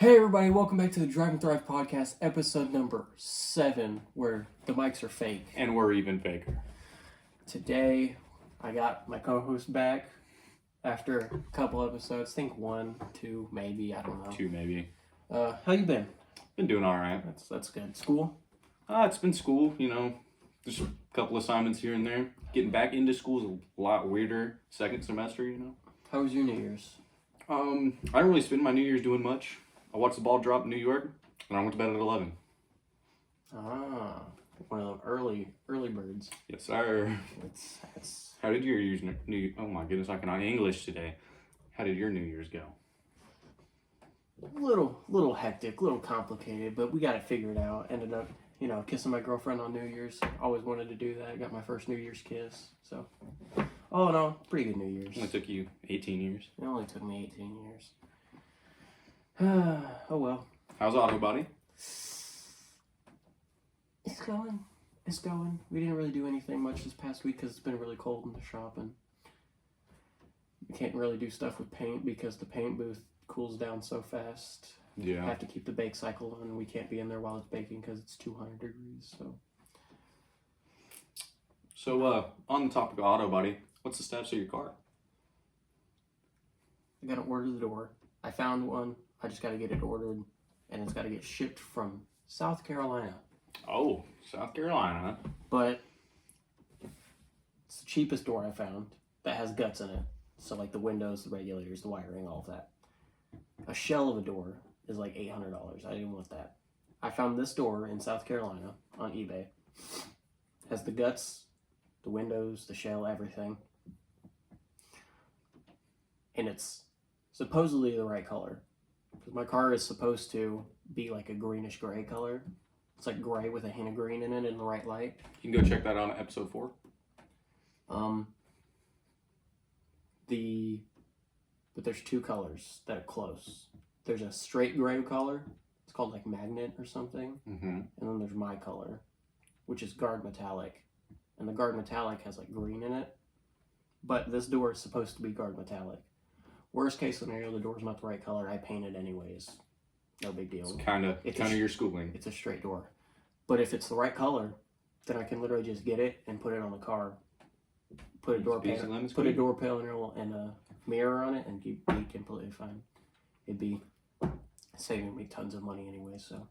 Hey everybody, welcome back to the Drive and Thrive podcast, episode number 7, where the mics are fake. And we're even faker. Today, I got my co-host back after a couple episodes. I think 1, 2, maybe, I don't know. 2 maybe. How you been? Been doing all right. That's good. School? It's been school, just a couple assignments here and there. Getting back into school is a lot weirder second semester, How was your New Year's? I didn't really spend my New Year's doing much. I watched the ball drop in New York, and I went to bed at 11. Ah, one of the early birds. Yes, sir. That's How did your oh my goodness, I cannot English today. How did your New Year's go? a little hectic, a little complicated, but we got it figured out. Ended up, kissing my girlfriend on New Year's. Always wanted to do that. Got my first New Year's kiss. So, all in all, pretty good New Year's. It only took you 18 years. It only took me 18 years. Oh well. How's Auto Body? It's going. We didn't really do anything much this past week because it's been really cold in the shop, and we can't really do stuff with paint because the paint booth cools down so fast. Yeah. I have to keep the bake cycle on, and we can't be in there while it's baking because it's 200 degrees. So, on the topic of Auto Body, what's the status of your car? I got to order the door. I found one. I just got to get it ordered, and it's got to get shipped from South Carolina. Oh, South Carolina. But it's the cheapest door I found that has guts in it. So like the windows, the regulators, the wiring, all of that. A shell of a door is like $800. I didn't want that. I found this door in South Carolina on eBay. Has the guts, the windows, the shell, everything. And it's supposedly the right color. Because my car is supposed to be like a greenish gray color. It's like gray with a hint of green in it in the right light. You can go check that out on episode 4. But there's 2 colors that are close. There's a straight gray color. It's called like magnet or something. Mm-hmm. And then there's my color, which is guard metallic. And the guard metallic has like green in it. But this door is supposed to be guard metallic. Worst case scenario, the door's not the right color. I paint it anyways. No big deal. It's kind of your schooling. It's a straight door. But if it's the right color, then I can literally just get it and put it on the car. Put a door panel and a mirror on it, and be completely fine. It'd be saving me tons of money anyway, so.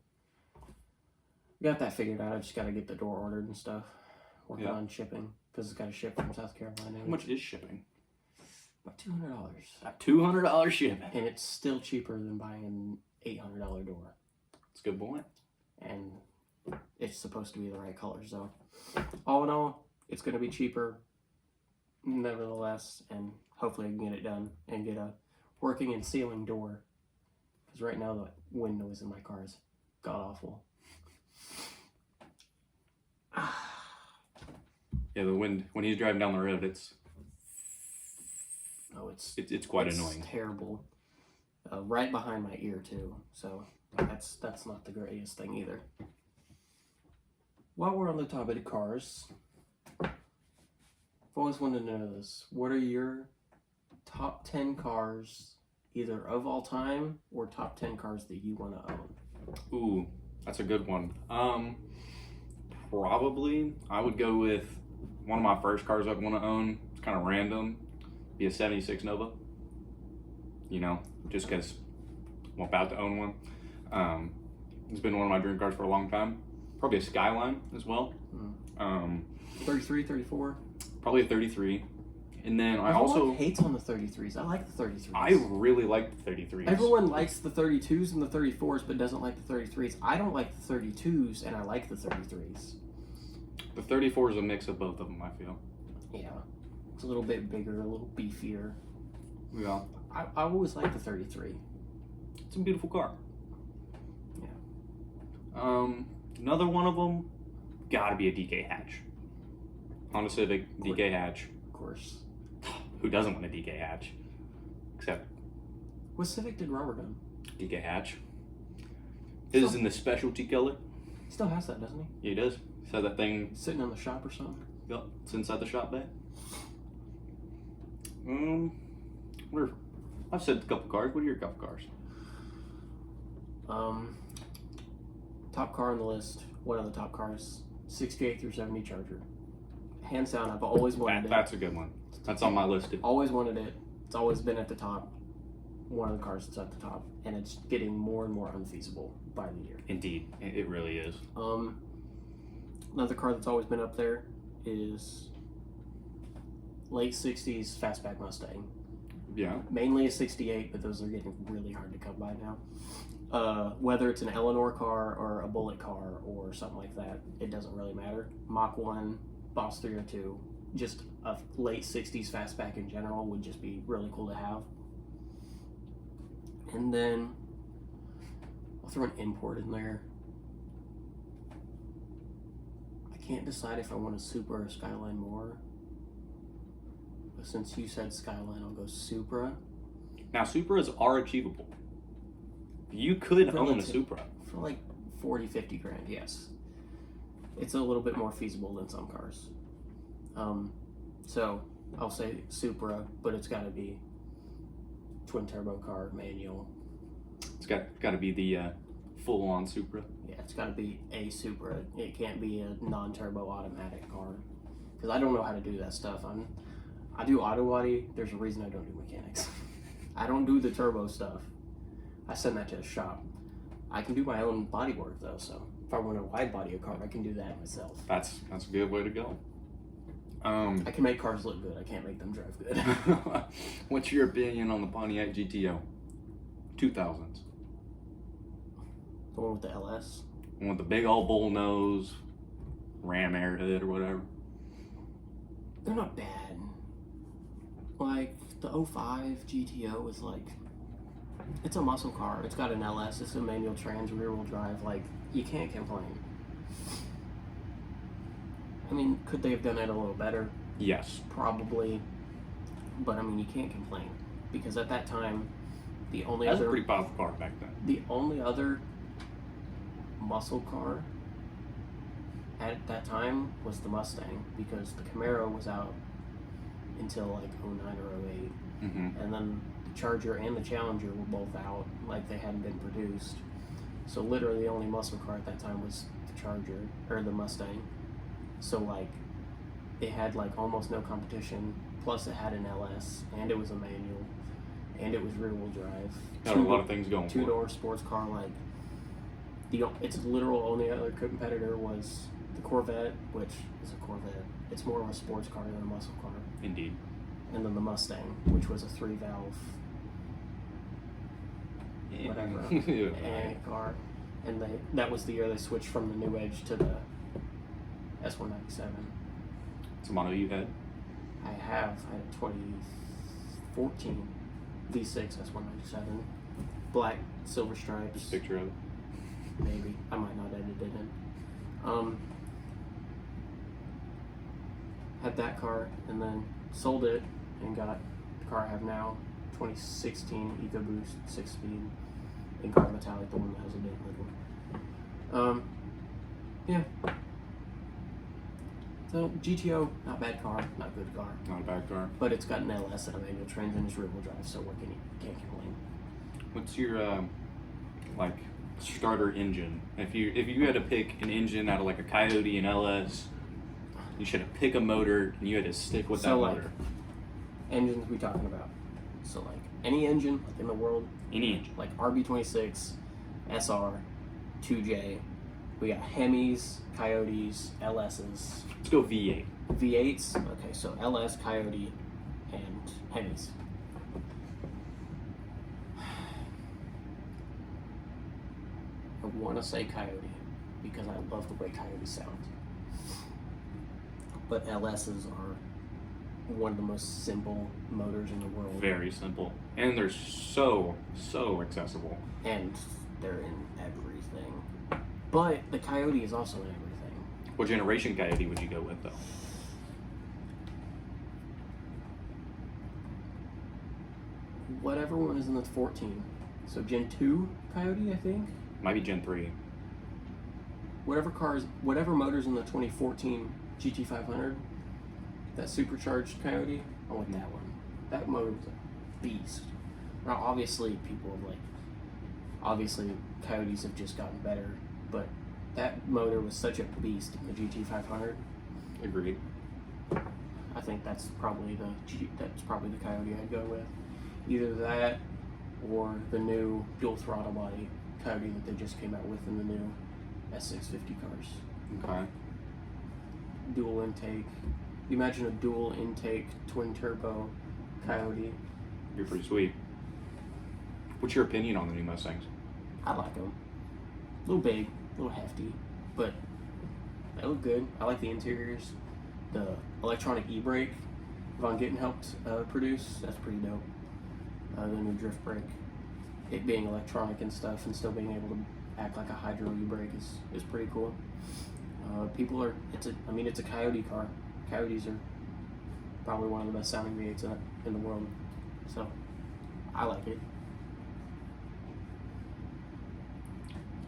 Got that figured out. I just got to get the door ordered and stuff. Working on shipping, because it's got to ship from South Carolina. How much is shipping? About $200. A $200 shipping. And it's still cheaper than buying an $800 door. That's a good point. And it's supposed to be the right color, so all in all, it's going to be cheaper nevertheless, and hopefully I can get it done and get a working and sealing door, because right now the wind noise in my car is god-awful. Yeah, the wind, when he's driving down the road, it's quite annoying. It's terrible. Right behind my ear too, so that's not the greatest thing either. While we're on the topic of cars, I've always wanted to know this. What are your top 10 cars, either of all time or top 10 cars that you want to own? Ooh, that's a good one. Probably I would go with one of my first cars I'd want to own. It's kind of random. Be a 76 Nova. Just because I'm about to own one. It's been one of my dream cars for a long time. Probably a Skyline as well. 33, 34? Probably a 33. And then Everyone hates on the 33s. I like the 33s. I really like the 33s. Everyone likes the 32s and the 34s, but doesn't like the 33s. I don't like the 32s, and I like the 33s. The 34 is a mix of both of them, I feel. Yeah. It's a little bit bigger, a little beefier. Yeah. I always like the 33. It's a beautiful car. Yeah. Another one of them, gotta be a DK hatch. Honda Civic, DK hatch. Of course. Who doesn't want a DK hatch? Except... What Civic did Robert own? DK hatch. His is in the specialty color. He still has that, doesn't he? Yeah, he does. So that thing... Sitting in the shop or something? Yep, it's inside the shop bay. I've said a couple cars. What are your couple cars? Top car on the list, one of the top cars, 68 through 70 Charger. Hands down, I've always wanted it. That's a good one. That's on my list. Always wanted it. It's always been at the top. One of the cars that's at the top, and it's getting more and more unfeasible by the year. Indeed, it really is. Another car that's always been up there is late 60s fastback Mustang. Yeah. Mainly a 68, but those are getting really hard to come by now. Whether it's an Eleanor car or a Bullet car or something like that, it doesn't really matter. Mach 1, Boss 302, just a late 60s fastback in general would just be really cool to have. And then I'll throw an import in there. I can't decide if I want a Supra or Skyline more. But since you said Skyline, I'll go Supra. Now, Supras are achievable. You could own a Supra. For like 40, 50 grand, yes. It's a little bit more feasible than some cars. So I'll say Supra, but it's got to be twin turbo car, manual. It's got to be the full-on Supra. Yeah, it's got to be a Supra. It can't be a non-turbo automatic car, because I don't know how to do that stuff. I do auto body. There's a reason I don't do mechanics. I don't do the turbo stuff. I send that to the shop. I can do my own body work though, so if I want to wide body a car, I can do that myself. That's a good way to go. I can make cars look good. I can't make them drive good. What's your opinion on the Pontiac GTO 2000s? The one with the LS? The one with the big old bull nose, ram airhead or whatever. They're not bad. Like, the 05 GTO is like, it's a muscle car. It's got an LS. It's a manual trans, rear-wheel drive. Like, you can't complain. I mean, could they have done it a little better? Yes. Probably. But, I mean, you can't complain. Because at that time, the only That's other... a pretty powerful car back then. The only other muscle car at that time was the Mustang. Because the Camaro was out until, like, 09 or 08. Mm-hmm. And then the Charger and the Challenger were both out, like they hadn't been produced. So literally the only muscle car at that time was the Charger, or the Mustang. So like, it had like almost no competition, plus it had an LS, and it was a manual, and it was rear-wheel drive. Got a lot of things going for it. Two-door sports car, like, its literal only other competitor was the Corvette, which is a Corvette. It's more of a sports car than a muscle car. Indeed. And then the Mustang, which was a 3-valve, whatever, car. And that was the year they switched from the New Edge to the S197. It's a model you had? I had a 2014 V6 S197, black, silver stripes. Just a picture of it. Maybe. I might not edit it in. Had that car, and then sold it and got the car I have now, 2016 EcoBoost 6-speed in car metallic, the one that has a bit liquid. Yeah. So GTO, not bad car, not good car. Not a bad car. But it's got an LS and a manual trans and it's rear-wheel drive, so what can't complain. What's your like starter engine? If you had to pick an engine out of like a Coyote and LS, you should have pick a motor and you had to stick with that motor. Engines we talking about. So like any engine in the world. Any engine. Like RB26, SR, 2J. We got Hemis, Coyotes, LSs. Let's go V8. V8s. Okay, so LS, Coyote, and Hemis. I want to say Coyote because I love the way Coyote sounds. But LSs are one of the most simple motors in the world. Very simple. And they're so accessible. And they're in everything. But the Coyote is also in everything. What generation Coyote would you go with, though? Whatever one is in the 14. So Gen 2 Coyote, I think? Might be Gen 3. Whatever motor's in the 2014 GT500, that supercharged Coyote, I want that one. That motor was a beast. Now, obviously, people have Obviously, Coyotes have just gotten better, but that motor was such a beast in the GT500. Agreed. I think that's probably the Coyote I'd go with. Either that or the new dual throttle body Coyote that they just came out with in the new S650 cars. Okay. Dual intake. You imagine a dual intake twin turbo Coyote. You're pretty sweet. What's your opinion on the new Mustangs? I like them. A little big, a little hefty, but they look good. I like the interiors. The electronic e-brake Von Gittin helped produce, that's pretty dope. The new drift brake, it being electronic and stuff and still being able to act like a hydro e-brake is pretty cool. It's a Coyote car. Coyotes are probably one of the best sounding V8s in the world. So, I like it.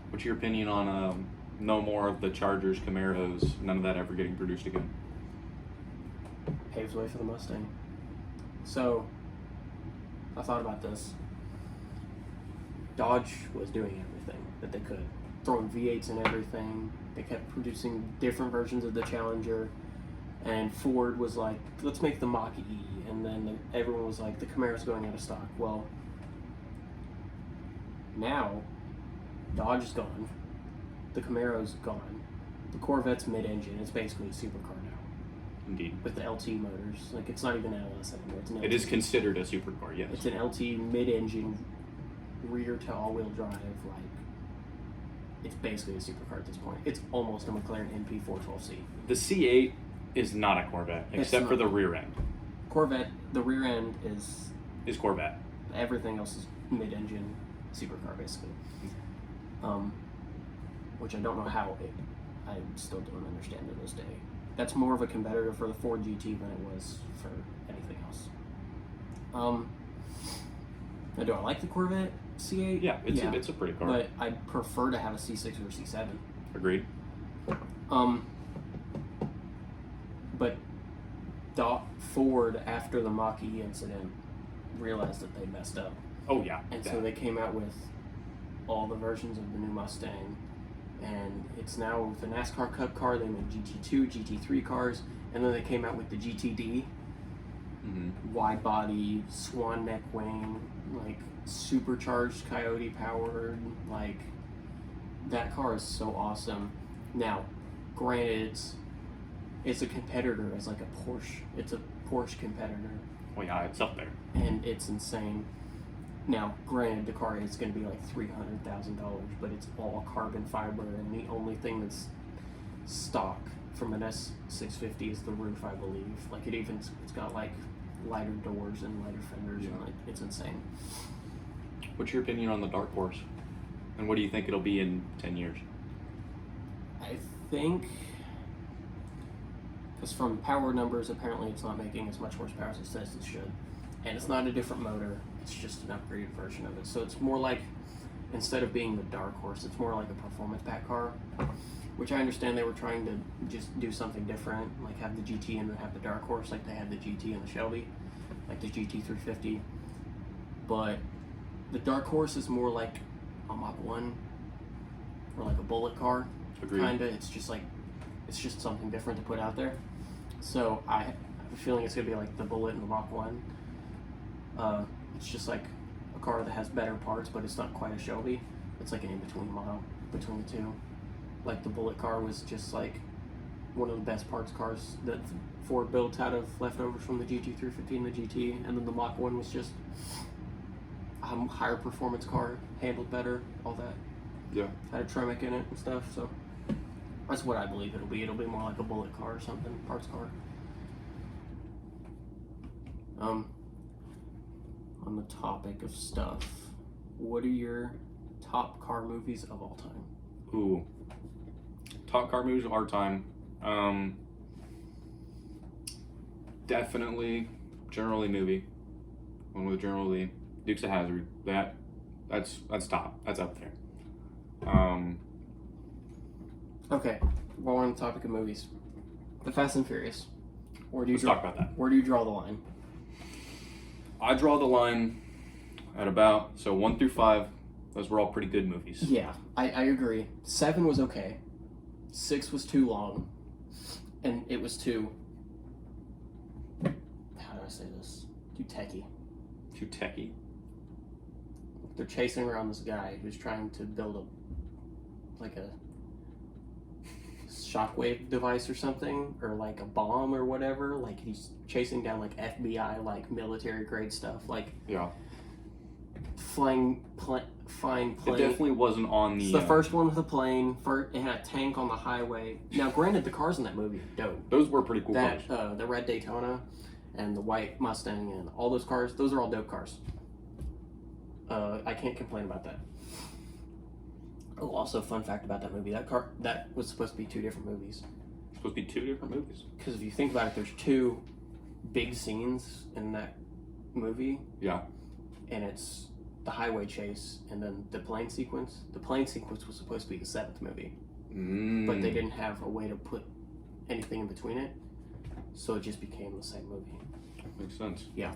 What's your opinion on no more of the Chargers, Camaros, none of that ever getting produced again? Paves the way for the Mustang. So, I thought about this. Dodge was doing everything that they could, throwing V8s and everything. They kept producing different versions of the Challenger, and Ford was like, let's make the Mach-E, and then everyone was like, the Camaro's going out of stock. Well, now, Dodge is gone, the Camaro's gone, the Corvette's mid-engine, it's basically a supercar now. Indeed. With the LT motors. Like, it's not even an LS anymore. It's an LT. It is considered a supercar, yes. It's an LT mid-engine, rear to all-wheel drive. Like, it's basically a supercar at this point. It's almost a McLaren MP412C. The C8 is not a Corvette, except for the rear end. Corvette, the rear end is Corvette. Everything else is mid-engine supercar, basically. Which I don't know how I still don't understand to this day. That's more of a competitor for the Ford GT than it was for anything else. Now, do I like the Corvette C8? Yeah, it's a pretty car. But I'd prefer to have a C6 or a C7. Agreed. But Ford, after the Mach-E incident, realized that they messed up. Oh, yeah. And so they came out with all the versions of the new Mustang. And it's now with the NASCAR Cup car, they made GT2, GT3 cars, and then they came out with the GTD. Mm-hmm. Wide body, swan neck wing, like supercharged Coyote powered, like that car is so awesome. Now, granted, it's a competitor as like a Porsche. It's a Porsche competitor. Well, yeah, it's up there. And it's insane. Now, granted, the car is going to be like $300,000, but it's all carbon fiber, and the only thing that's stock from an S650 is the roof, I believe. Like it's got like lighter doors and lighter fenders, and like it's insane. What's your opinion on the Dark Horse, and what do you think it'll be in 10 years? I think, because from power numbers, apparently it's not making as much horsepower as it says it should, and it's not a different motor. It's just an upgraded version of it. So it's more like, instead of being the Dark Horse, it's more like a performance pack car, which I understand they were trying to just do something different, like have the GT and then have the Dark Horse, like they had the GT and the Shelby, like the GT350. But the Dark Horse is more like a Mach 1 or like a bullet car. Agreed. Kinda. It's just something different to put out there. So I have a feeling it's gonna be like the Bullet and the Mach 1. It's just like a car that has better parts, but it's not quite a Shelby. It's like an in-between model between the two. Like the Bullet car was just like one of the best parts cars that Ford built out of leftovers from the GT350 and the GT, and then the Mach 1 was just a higher performance car, handled better, all that. Yeah. Had a Tremec in it and stuff, so that's what I believe it'll be. It'll be more like a Bullet car or something, parts car. On the topic of stuff, what are your top car movies of all time? Ooh. Top car movies of our time. Definitely General Lee movie. One with General Lee. Dukes of Hazzard. That's top. That's up there. Okay, while we're on the topic of movies, The Fast and Furious. Let's talk about that. Where do you draw the line? I draw the line at about 1 through 5. Those were all pretty good movies. Yeah, I agree. 7 was okay. 6 was too long. And it was too... How do I say this? Too techie. Too techie. They're chasing around this guy who's trying to build a shockwave device or something, or like a bomb or whatever. Like he's chasing down like FBI, like military grade stuff. Like yeah, flying plane. It definitely wasn't on the. It's the first one with a plane. It had a tank on the highway. Now, granted, the cars in that movie are dope. Those were pretty cool cars. The red Daytona and the white Mustang and all those cars. Those are all dope cars. I can't complain about that. Oh, also, fun fact about that movie: that was supposed to be 2 different movies. Supposed to be 2 different movies. Because if you think about it, there's 2 big scenes in that movie. Yeah. And it's the highway chase and then the plane sequence. The plane sequence was supposed to be the 7th movie, but they didn't have a way to put anything in between it, so it just became the same movie. Makes sense. Yeah.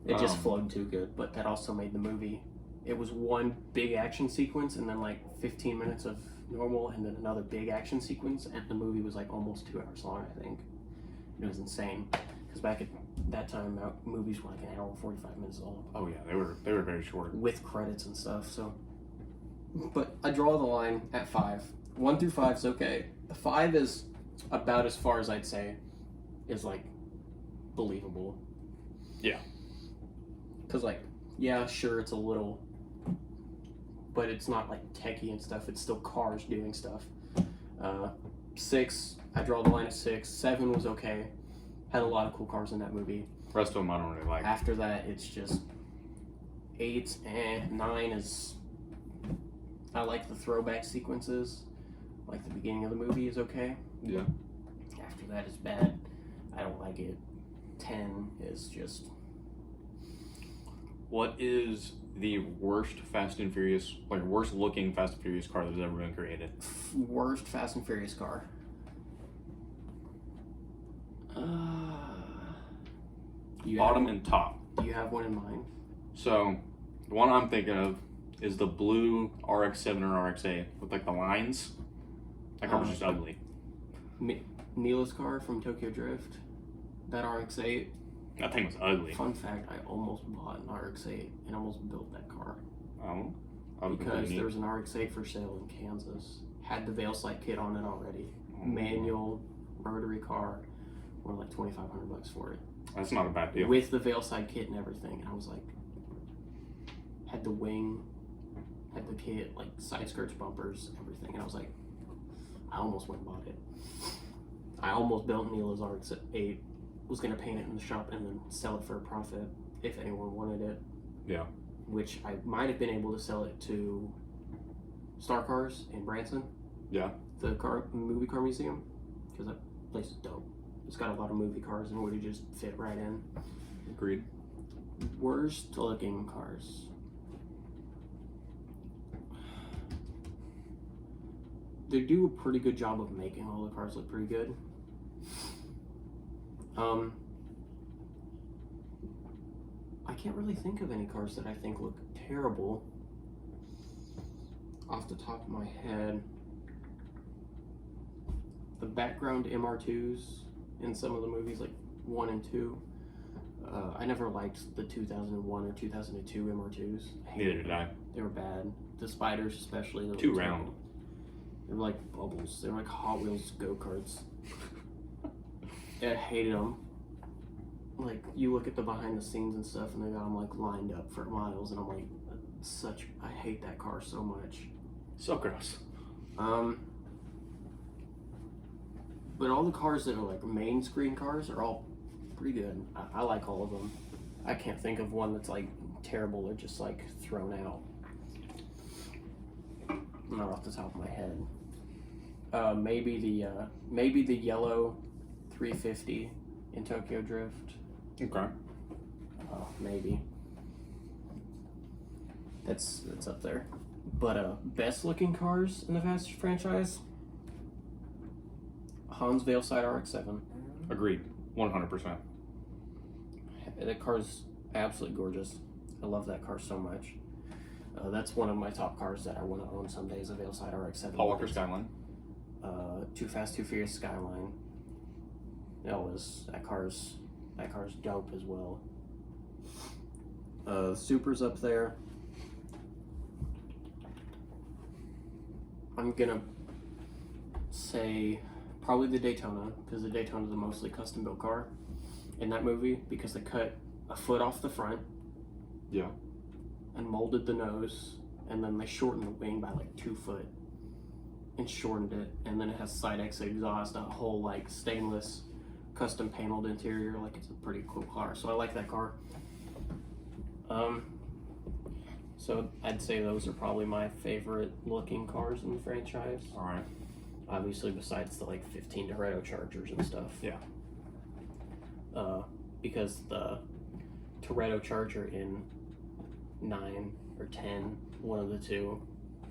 It just flowed too good, but that also made the movie. It was one big action sequence and then like 15 minutes of normal and then another big action sequence, and the movie was like almost 2 hours long, I think. It was insane. Because back at that time, movies were like an hour and 45 minutes long. Oh yeah, they were very short. With credits and stuff, so. But I draw the line at 5. 1 through 5 is okay. The 5 is about as far as I'd say is like believable. Yeah. Because like, yeah, sure, it's a little, but it's not like techie and stuff. It's still cars doing stuff. 6, I draw the line at 6. 7 was okay. Had a lot of cool cars in that movie. The rest of them I don't really like. After that, it's just 8 and 9 is. I like the throwback sequences. Like the beginning of the movie is okay. Yeah. After that is bad. I don't like it. 10 is just. What is the worst Fast and Furious, like worst looking Fast and Furious car that has ever been created? Worst Fast and Furious car. Bottom and top. Do you have one in mind? So, the one I'm thinking of is the blue RX-7 or RX-8 with like the lines. That car was just ugly. Neela's car from Tokyo Drift. That RX-8. That thing was ugly. Fun fact, I almost bought an RX-8 and almost built that car. Oh. Because there was an RX-8 for sale in Kansas. Had the Veilsight kit on it already. Manual, rotary car. Or like $2,500 for it. That's not a bad deal. With the Veilsight kit and everything. And I was like, had the wing, had the kit, like side skirts, bumpers, everything. And I was like, I almost went and bought it. I almost built Neela's RX-8. Was going to paint it in the shop and then sell it for a profit if anyone wanted it. Yeah. Which I might have been able to sell it to Star Cars in Branson. Yeah. The movie car museum. Because that place is dope. It's got a lot of movie cars and would have just fit right in. Agreed. Worst looking cars. They do a pretty good job of making all the cars look pretty good. I can't really think of any cars that I think look terrible off the top of my head. The background MR2s in some of the movies, like 1 and 2, I never liked the 2001 or 2002 MR2s. Neither did I. They were bad. The spiders especially. Too round. They were like bubbles. They were like Hot Wheels go-karts. I hated them. Like, you look at the behind the scenes and stuff, and they got them like lined up for miles, and I'm like, I hate that car so much. So gross. But all the cars that are like main screen cars are all pretty good. I like all of them. I can't think of one that's like terrible or just like thrown out. Not off the top of my head. Maybe the yellow 350 in Tokyo Drift. Okay. Maybe. That's up there. But best looking cars in the Fast franchise? Hans Veilsight RX-7. Agreed. 100%. That car's absolutely gorgeous. I love that car so much. That's one of my top cars that I want to own someday is a Veilside RX-7. Paul Walker Skyline. Too Fast, Too Furious Skyline. That car's dope as well. Supra's up there. I'm gonna say probably the Daytona, because the Daytona is a mostly custom built car in that movie, because they cut a foot off the front. Yeah. And molded the nose, and then they shortened the wing by like 2 foot and shortened it, and then it has side exit exhaust, a whole like stainless custom paneled interior. Like, it's a pretty cool car, so I like that car. So I'd say those are probably my favorite looking cars in the franchise. All right. Obviously, besides the like 15 Toretto Chargers and stuff. Yeah. Because the Toretto Charger in 9 or 10, one of the two,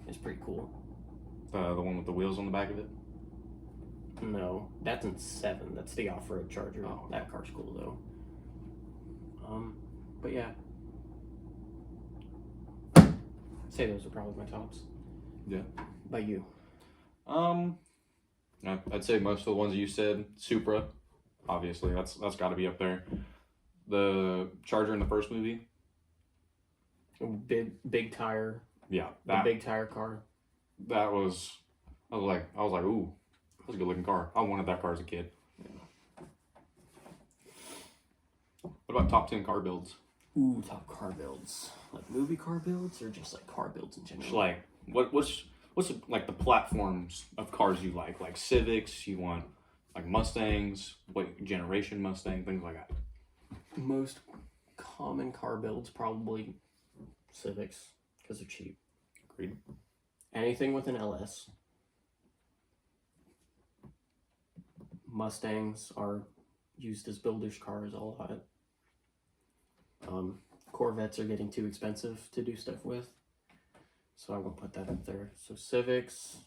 is pretty cool. The one with the wheels on the back of it? No, that's in 7. That's the off-road Charger. Oh. That car's cool though. But yeah. I'd say those are probably my tops. Yeah. By you? I'd say most of the ones you said. Supra, obviously, that's got to be up there. The Charger in the first movie. Big tire. Yeah, The big tire car. That was. I was like, ooh, that's a good looking car. I wanted that car as a kid. Yeah. What about top 10 car builds? Ooh, top car builds. Like movie car builds, or just like car builds in general? Just like what's like the platforms of cars you like? Like Civics, you want like Mustangs, what generation Mustang, things like that. Most common car builds probably Civics, because they're cheap. Agreed. Anything with an LS. Mustangs are used as builders' cars a lot. Corvettes are getting too expensive to do stuff with, so I won't put that up there. So Civics,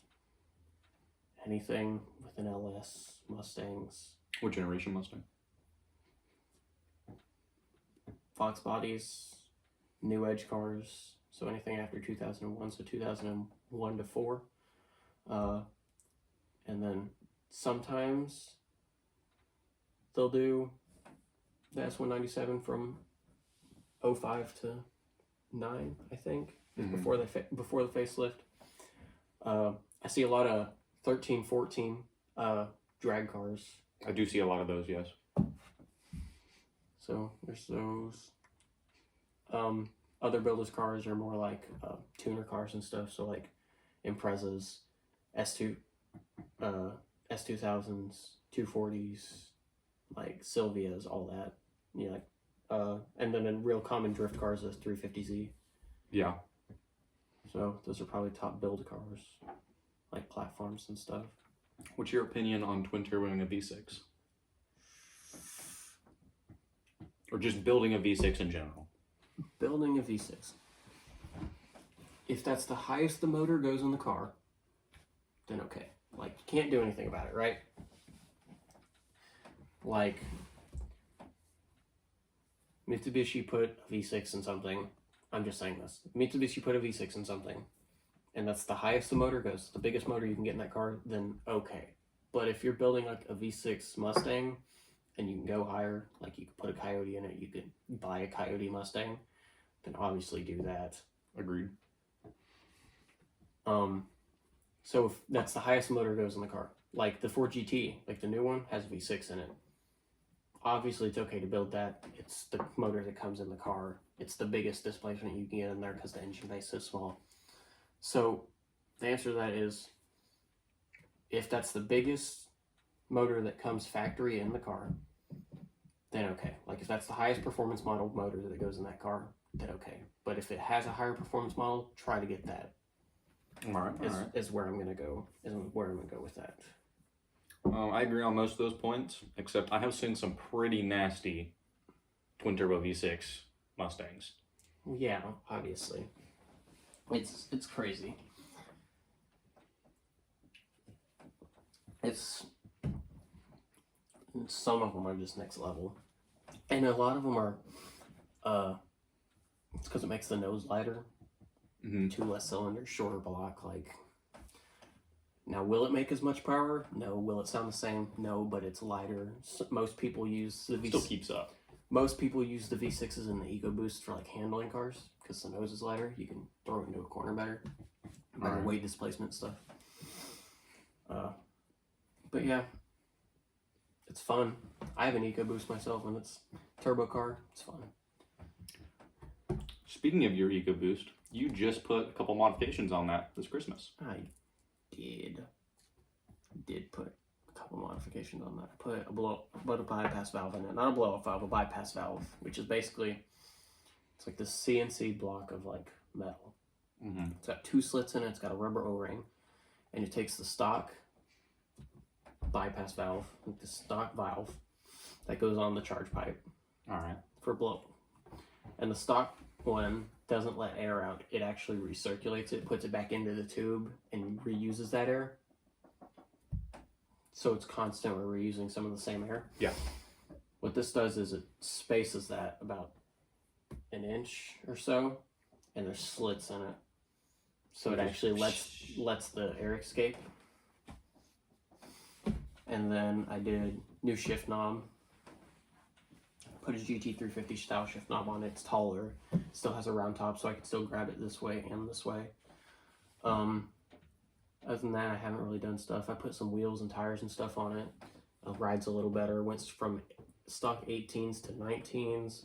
anything with an LS, Mustangs. What generation Mustang? Fox bodies, new edge cars, so anything after 2001, so 2001 to 4. And then sometimes they'll do the S197 from 05 to 9, I think, before the facelift. I see a lot of 13, 14 drag cars. I do see a lot of those, yes. So there's those. Other builders' cars are more like tuner cars and stuff. So like Imprezas, S2000s, 240s, like Silvias, all that. You know, like, and then in real common drift cars, is 350Z. Yeah. So those are probably top build cars, like platforms and stuff. What's your opinion on twin turboing a V6? Or just building a V6 in general? Building a V6. If that's the highest the motor goes in the car, then okay. Like, you can't do anything about it, right? Like, Mitsubishi put a V6 in something. I'm just saying this. Mitsubishi put a V6 in something, and that's the highest the motor goes, the biggest motor you can get in that car, then okay. But if you're building like a V6 Mustang, and you can go higher, like you could put a Coyote in it, you could buy a Coyote Mustang, then obviously do that. Agreed. So if that's the highest motor goes in the car, like the Ford GT, like the new one, has a V6 in it. Obviously, it's okay to build that. It's the motor that comes in the car. It's the biggest displacement you can get in there because the engine base is small. So the answer to that is, if that's the biggest motor that comes factory in the car, then okay. Like if that's the highest performance model motor that goes in that car, then okay. But if it has a higher performance model, try to get that. All right. Is where I'm gonna go. Is where I'm gonna go with that. I agree on most of those points, except I have seen some pretty nasty twin turbo V6 Mustangs. Yeah, obviously. It's crazy. Some of them are just next level, and a lot of them are. It's because it makes the nose lighter, 2 less cylinders, shorter block. Like, now, will it make as much power? No. Will it sound the same? No, but it's lighter. Most people use the Still keeps up. Most people use the V6s and the EcoBoost for like handling cars because the nose is lighter. You can throw it into a corner better weight displacement stuff. But yeah, it's fun. I have an EcoBoost myself, and it's turbo car. It's fun. Speaking of your EcoBoost, you just put a couple modifications on that this Christmas. I did put a couple modifications on that. I put a bypass valve in it. Not a blow-off valve, a bypass valve, which is basically, it's like this CNC block of like metal. It's got 2 slits in it. It's got a rubber O-ring, and it takes the stock bypass valve, the stock valve that goes on the charge pipe. All right. For blow. And the stock one doesn't let air out. It actually recirculates it, puts it back into the tube, and reuses that air. So it's constant. We're reusing some of the same air. Yeah. What this does is it spaces that about an inch or so, and there's slits in it. So it actually lets the air escape. And then I did new shift knob. Put a GT350 style shift knob on it. It's taller. Still has a round top, so I can still grab it this way and this way. Other than that, I haven't really done stuff. I put some wheels and tires and stuff on it. It rides a little better. Went from stock 18s to 19s.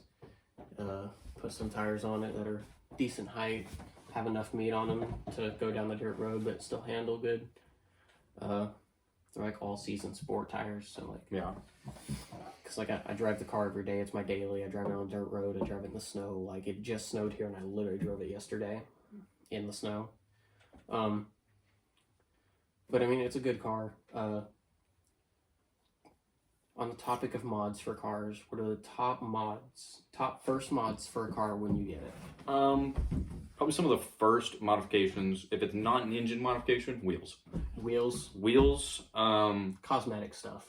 Put some tires on it that are decent height. Have enough meat on them to go down the dirt road, but still handle good. They're like all season sport tires, so like, yeah. Cause like I drive the car every day. It's my daily. I drive it on a dirt road. I drive it in the snow. Like, it just snowed here, and I literally drove it yesterday in the snow. But I mean, it's a good car. On the topic of mods for cars, what are the top first mods for a car when you get it? Probably some of the first modifications. If it's not an engine modification, wheels. Cosmetic stuff.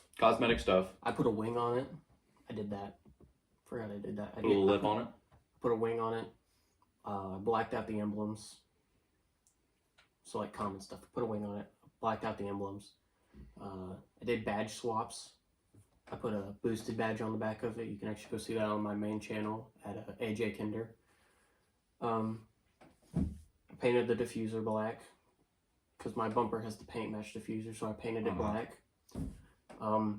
I put a wing on it. I did that. Forgot I did that. Put a lip on it. Put a wing on it. Blacked out the emblems. So like common stuff. Put a wing on it. Blacked out the emblems. I did badge swaps. I put a boosted badge on the back of it. You can actually go see that on my main channel at AJ Kinder. I painted the diffuser black because my bumper has the paint match diffuser, so I painted it black. I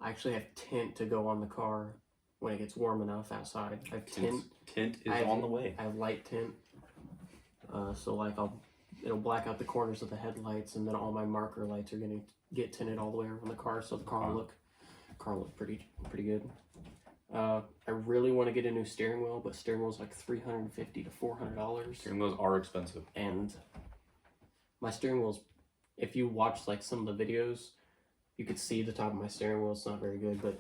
actually have tint to go on the car when it gets warm enough outside. I have tint. Tint is on the way. I have light tint. So like it'll black out the corners of the headlights, and then all my marker lights are gonna get tinted all the way around the car, so the car will look pretty good. I really want to get a new steering wheel, but steering wheel's like $350 to $400. Steering wheels are expensive. And my steering wheel's, if you watch like some of the videos, you could see the top of my steering wheel. It's not very good, but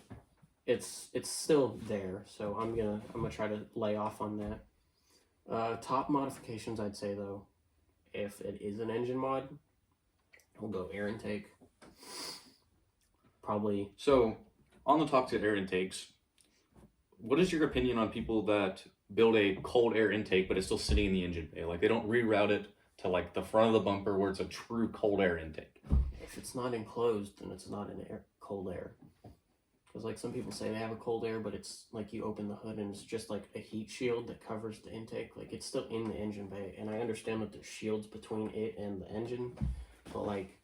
it's still there. So I'm gonna try to lay off on that. Top modifications, I'd say though, if it is an engine mod, we'll go air intake. Probably. So on the topic of air intakes, what is your opinion on people that build a cold air intake but it's still sitting in the engine bay? Like, they don't reroute it to like the front of the bumper where it's a true cold air intake. If it's not enclosed, then it's not an cold air. Because like some people say they have a cold air, but it's like you open the hood and it's just like a heat shield that covers the intake. Like, it's still in the engine bay, and I understand that there's shields between it and the engine, but like,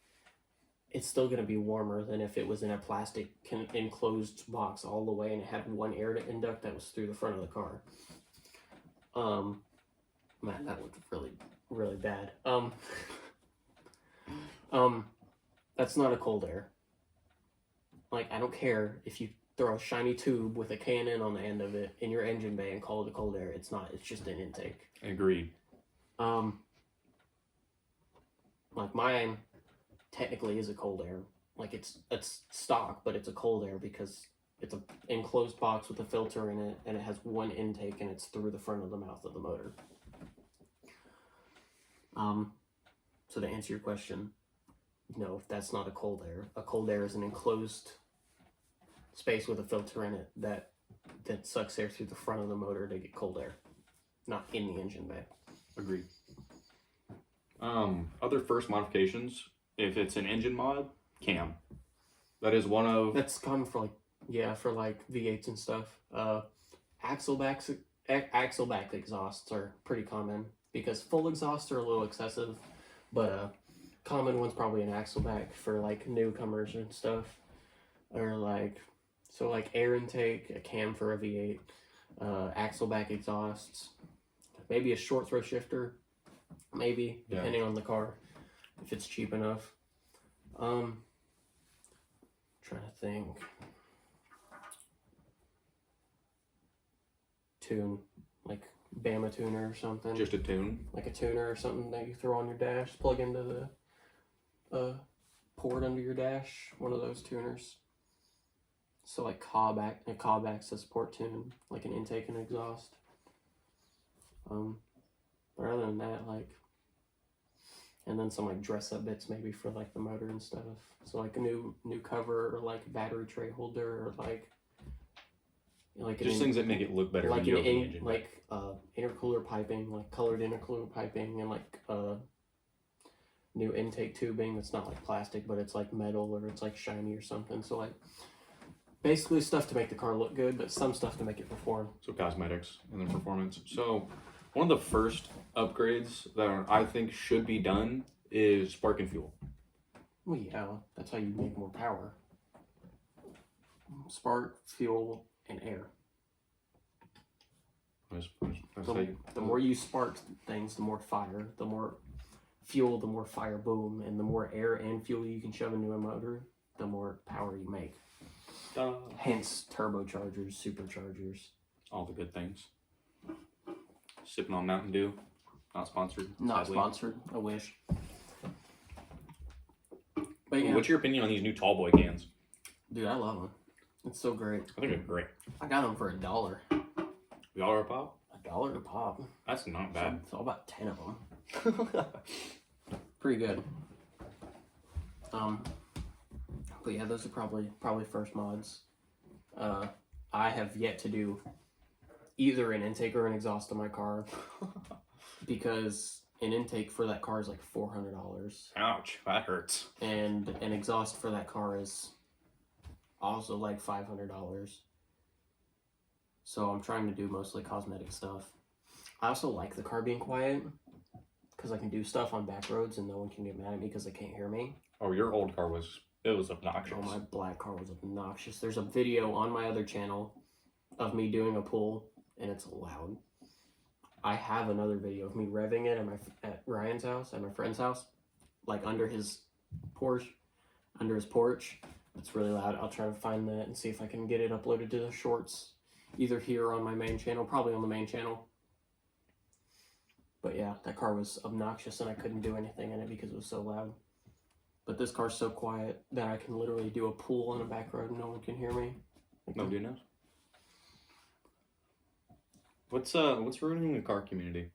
it's still going to be warmer than if it was in a plastic enclosed box all the way and it had one air to induct that was through the front of the car. Man, that looked really, really bad. That's not a cold air. Like, I don't care if you throw a shiny tube with a K&N on the end of it in your engine bay and call it a cold air. It's not. It's just an intake. Agreed. Like mine technically is a cold air. Like, it's stock, but it's a cold air because it's an enclosed box with a filter in it, and it has one intake, and it's through the front of the mouth of the motor. So to answer your question, no, that's not a cold air. A cold air is an enclosed space with a filter in it that sucks air through the front of the motor to get cold air, not in the engine bay. Agreed. Other first modifications, if it's an engine mod, cam. That is one of... That's common for V8s and stuff. Axle back exhausts are pretty common because full exhausts are a little excessive, but common one's probably an axle back for like newcomers and stuff, or like air intake, a cam for a V8, axle back exhausts, maybe a short throw shifter, maybe depending on the car, if it's cheap enough. Trying to think. Tune, like Bama tuner or something. Just a tune? Like a tuner or something that you throw on your dash, plug into the port under your dash, one of those tuners. So like a cob access port tune, like an intake and exhaust. But other than that, and then some like dress up bits maybe for like the motor and stuff. So like a new cover, or like battery tray holder, or like just things that make it look better. Like intercooler piping, like colored intercooler piping, and like new intake tubing that's not like plastic, but it's like metal, or it's like shiny or something. So like basically stuff to make the car look good, but some stuff to make it perform. So cosmetics and then performance. So one of the first upgrades that I think should be done is spark and fuel. Well, yeah, that's how you make more power. Spark, fuel, and air. The more you spark things, the more fire. The more fuel, the more fire boom. And the more air and fuel you can shove into a motor, the more power you make. Hence turbochargers, superchargers. All the good things. Sipping on Mountain Dew. Not sponsored. Not sadly. Sponsored. I wish. But yeah. What's your opinion on these new Tallboy cans? Dude, I love them. It's so great. I think they're great. I got them for $1. $1 a pop? $1 a pop. That's not bad. So about 10 of them. Pretty good. But yeah, those are probably first mods. I have yet to do either an intake or an exhaust on my car because an intake for that car is like $400. Ouch, that hurts. And an exhaust for that car is also like $500. So I'm trying to do mostly cosmetic stuff. I also like the car being quiet because I can do stuff on back roads and no one can get mad at me because they can't hear me. Oh, your old car was obnoxious. Oh, my black car was obnoxious. There's a video on my other channel of me doing a pull and it's loud. I have another video of me revving it at Ryan's house, at my friend's house, like under his porch. It's really loud. I'll try to find that and see if I can get it uploaded to the shorts, either here or on my main channel, probably on the main channel. But yeah, that car was obnoxious and I couldn't do anything in it because it was so loud. But this car's so quiet that I can literally do a pull on a back road and no one can hear me. Nobody knows. What's ruining the car community?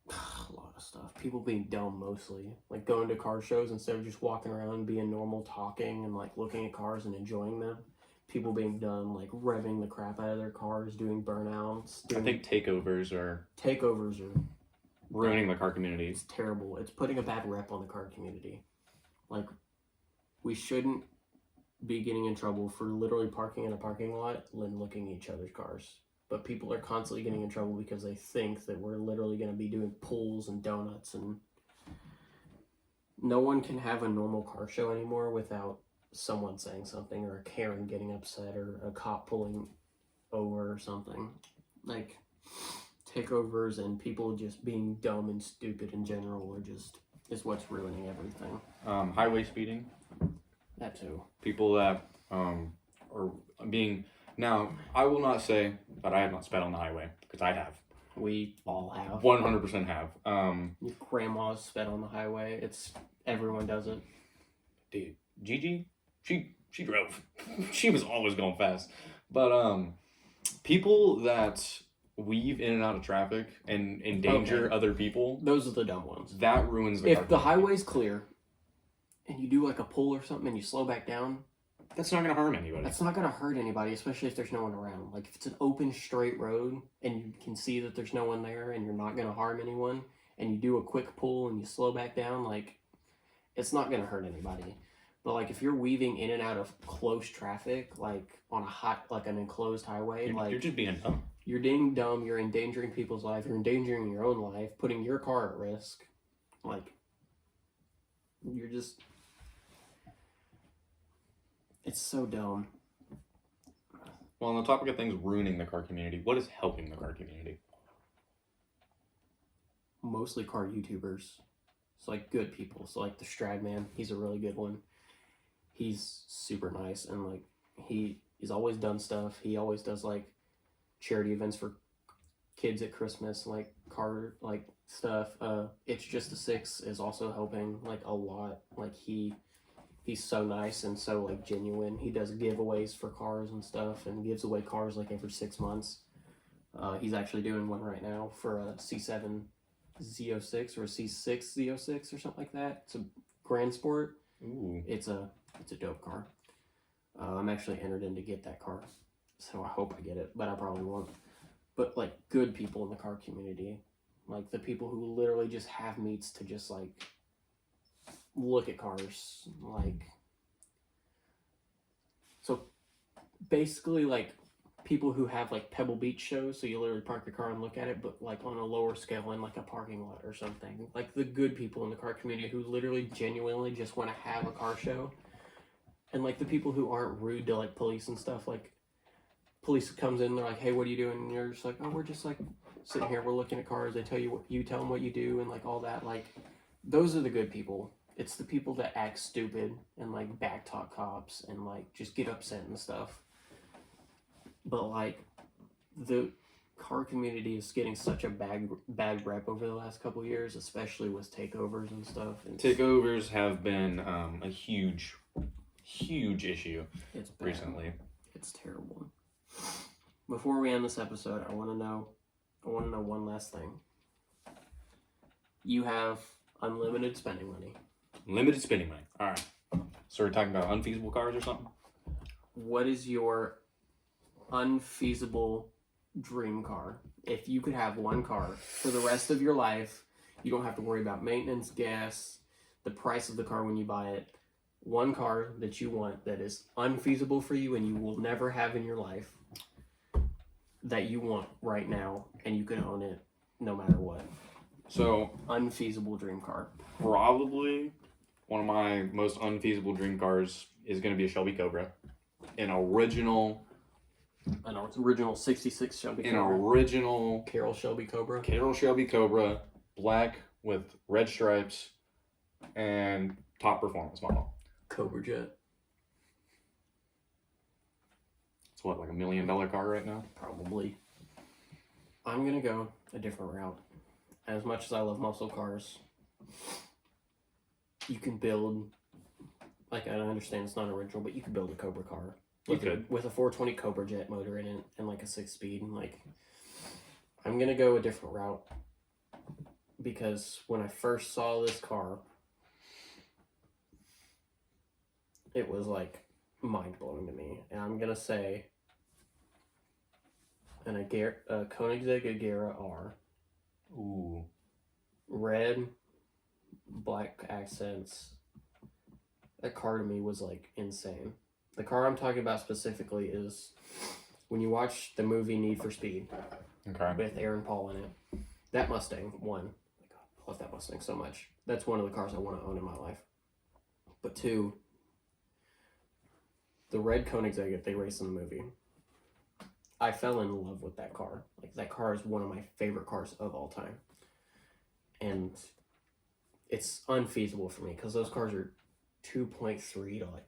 A lot of stuff. People being dumb mostly. Like going to car shows instead of just walking around being normal, talking and like looking at cars and enjoying them. People being dumb, like revving the crap out of their cars, doing burnouts. I think takeovers are ruining the car community. It's terrible. It's putting a bad rep on the car community. Like, we shouldn't be getting in trouble for literally parking in a parking lot and looking at each other's cars. But people are constantly getting in trouble because they think that we're literally going to be doing pulls and donuts. And no one can have a normal car show anymore without someone saying something, or a Karen getting upset, or a cop pulling over or something. Like, takeovers and people just being dumb and stupid in general is what's ruining everything. Highway speeding. That too. People that are being... Now, I will not say that I have not sped on the highway, because I have. We all have. 100% have. Your grandma's sped on the highway. Everyone does it. Dude, Gigi, she drove. She was always going fast. But people that weave in and out of traffic and endanger other people, those are the dumb ones. That ruins the car. If the highway's clear and you do like a pull or something and you slow back down, that's not going to harm anybody. That's not going to hurt anybody, especially if there's no one around. Like, if it's an open, straight road and you can see that there's no one there and you're not going to harm anyone, and you do a quick pull and you slow back down, like, it's not going to hurt anybody. But, like, if you're weaving in and out of close traffic, like, on an enclosed highway, you're just being dumb. You're being dumb, you're endangering people's life, you're endangering your own life, putting your car at risk. Like, you're just... It's so dumb. Well, on the topic of things ruining the car community, what is helping the car community? Mostly car YouTubers. It's like good people. So like the Stradman, he's a really good one. He's super nice, and like he's always done stuff. He always does like charity events for kids at Christmas, like car like stuff. It's Just a Six is also helping like a lot. Like he's so nice and so like genuine. He does giveaways for cars and stuff, and gives away cars like every 6 months. He's actually doing one right now for a C7 Z06 or a C6 Z06 or something like that. It's a Grand Sport. Ooh. It's a dope car. I'm actually entered in to get that car, so I hope I get it, but I probably won't. But like good people in the car community, like the people who literally just have meets to just like look at cars, like, so basically like people who have like Pebble Beach shows, so you literally park your car and look at it, but like on a lower scale in like a parking lot or something. Like the good people in the car community who literally genuinely just want to have a car show. And like the people who aren't rude to like police and stuff. Like police comes in, they're like, hey, what are you doing? And you're just like, oh, we're just like sitting here, we're looking at cars. They tell you you tell them what you do and like all that. Like those are the good people. It's the people that act stupid and like backtalk cops and like just get upset and stuff. But like the car community is getting such a bad rep over the last couple of years, especially with takeovers and stuff. And takeovers have been a huge issue recently. It's terrible. Before we end this episode, I want to know one last thing. You have unlimited spending money. Limited spending money. All right. So we're talking about unfeasible cars or something? What is your unfeasible dream car? If you could have one car for the rest of your life, you don't have to worry about maintenance, gas, the price of the car when you buy it. One car that you want that is unfeasible for you and you will never have in your life, that you want right now, and you can own it no matter what. So, unfeasible dream car. Probably one of my most unfeasible dream cars is going to be a Shelby Cobra. An original 66 Shelby Cobra. An original Carroll Shelby Cobra. Carroll Shelby Cobra, black with red stripes, and top performance model. Cobra Jet. It's what, like $1 million car right now? Probably. I'm gonna go a different route. As much as I love muscle cars, you can build, like, I understand it's not original, but you can build a Cobra car. With a 420 Cobra Jet motor in it and like a 6-speed. And like, I'm gonna go a different route because when I first saw this car, it was like mind-blowing to me. And I'm gonna say a Koenigsegg Agera R. Ooh. Red, black accents. That car to me was like insane. The car I'm talking about specifically is when you watch the movie Need for Speed. Okay. With Aaron Paul in it. That Mustang, one. I love that Mustang so much. That's one of the cars I want to own in my life. But two, the red Koenigsegg that they race in the movie. I fell in love with that car. Like, that car is one of my favorite cars of all time. And it's unfeasible for me because those cars are 2.3 to like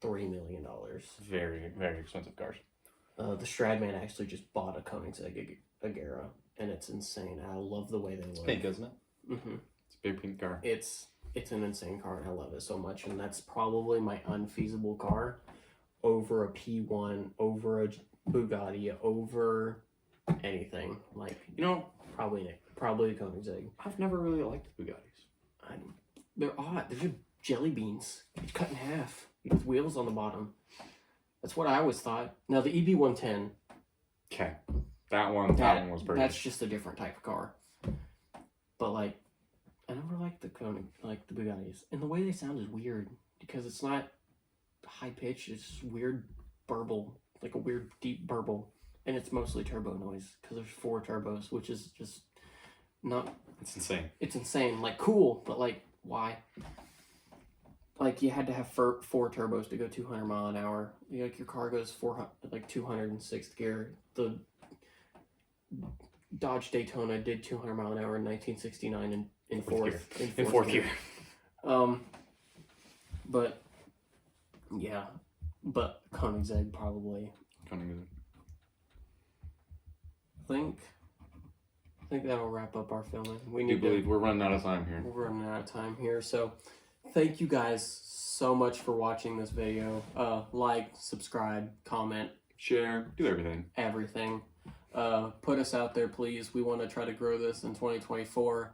$3 million. Very, very expensive cars. The Stradman actually just bought a Koenigsegg Agera, and it's insane. I love the way they look. It's pink, isn't it? Mm-hmm. It's a big pink car. It's an insane car, and I love it so much. And that's probably my unfeasible car over a P1, over a Bugatti, over anything. Like, you know, probably a Koenigsegg. I've never really liked the Bugattis. They're odd. They're just jelly beans. It's cut in half with wheels on the bottom. That's what I always thought. Now the EB110. Okay, that one was pretty. That's just a different type of car. But like, I never liked the Bugattis, and the way they sound is weird because it's not high pitch. It's weird burble, like a weird deep burble, and it's mostly turbo noise because there's 4 turbos, which is just not. It's insane. It's insane. Like cool, but like why? Like you had to have 4 turbos to go 200 mile an hour. Like your car goes 200 in 6th gear. The Dodge Daytona did 200 mile an hour in 1969 in fourth gear. But yeah, but Koenigsegg probably. Koenigsegg. I think that'll wrap up our filming. We believe we're running out of time here. We're running out of time here, so thank you guys so much for watching this video. Like, subscribe, comment, share, do everything. Everything. Put us out there, please. We want to try to grow this in 2024.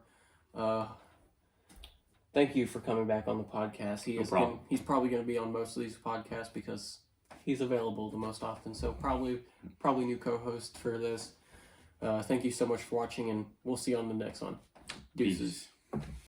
Thank you for coming back on the podcast. He's probably going to be on most of these podcasts because he's available the most often. So probably new co-host for this. Thank you so much for watching, and we'll see you on the next one. Deuces. Peace.